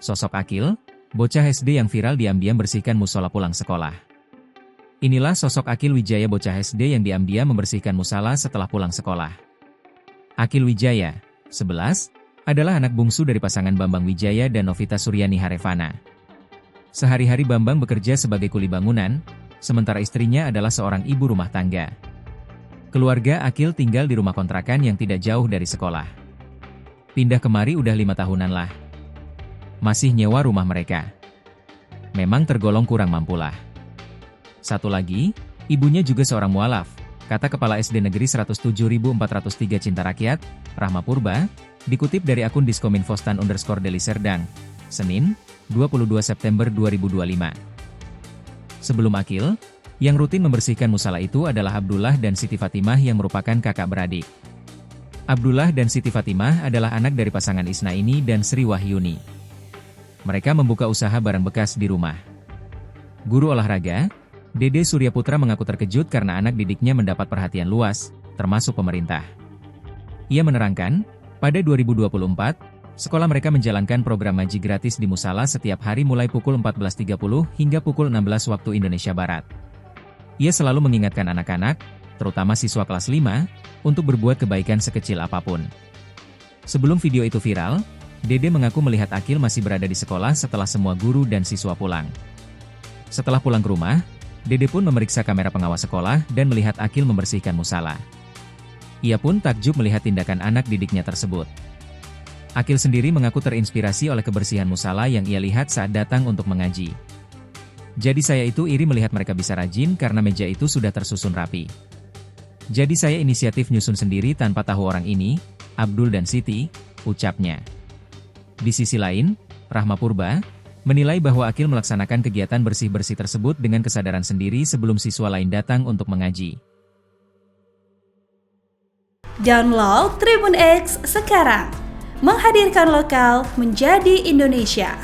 Sosok Akil, bocah SD yang viral diam-diam bersihkan musola pulang sekolah. Inilah sosok Akil Wijaya, bocah SD yang diam-diam membersihkan musola setelah pulang sekolah. Akil Wijaya, 11, adalah anak bungsu dari pasangan Bambang Wijaya dan Novita Suryani Harevana. Sehari-hari Bambang bekerja sebagai kuli bangunan, sementara istrinya adalah seorang ibu rumah tangga. Keluarga Akil tinggal di rumah kontrakan yang tidak jauh dari sekolah. Pindah kemari udah 5 tahunan lah. Masih nyewa rumah mereka. Memang tergolong kurang mampulah. Satu lagi, ibunya juga seorang mualaf, kata Kepala SD Negeri 107.403 Cinta Rakyat, Rahma Purba, dikutip dari akun Diskominfostan_Deli Serdang, Senin, 22 September 2025. Sebelum Akil, yang rutin membersihkan musala itu adalah Abdullah dan Siti Fatimah yang merupakan kakak beradik. Abdullah dan Siti Fatimah adalah anak dari pasangan Isnaini dan Sri Wahyuni. Mereka membuka usaha barang bekas di rumah. Guru olahraga, Dede Surya Putra mengaku terkejut karena anak didiknya mendapat perhatian luas, termasuk pemerintah. Ia menerangkan, pada 2024, sekolah mereka menjalankan program ngaji gratis di musala setiap hari mulai pukul 14.30 hingga pukul 16 waktu Indonesia Barat. Ia selalu mengingatkan anak-anak, terutama siswa kelas 5, untuk berbuat kebaikan sekecil apapun. Sebelum video itu viral, Dede mengaku melihat Akil masih berada di sekolah setelah semua guru dan siswa pulang. Setelah pulang ke rumah, Dede pun memeriksa kamera pengawas sekolah dan melihat Akil membersihkan musala. Ia pun takjub melihat tindakan anak didiknya tersebut. Akil sendiri mengaku terinspirasi oleh kebersihan musala yang ia lihat saat datang untuk mengaji. Jadi saya itu iri melihat mereka bisa rajin karena meja itu sudah tersusun rapi. Jadi saya inisiatif nyusun sendiri tanpa tahu orang ini, Abdul dan Siti, ucapnya. Di sisi lain, Rahma Purba menilai bahwa Akil melaksanakan kegiatan bersih-bersih tersebut dengan kesadaran sendiri sebelum siswa lain datang untuk mengaji. Download Tribun X sekarang, menghadirkan lokal menjadi Indonesia.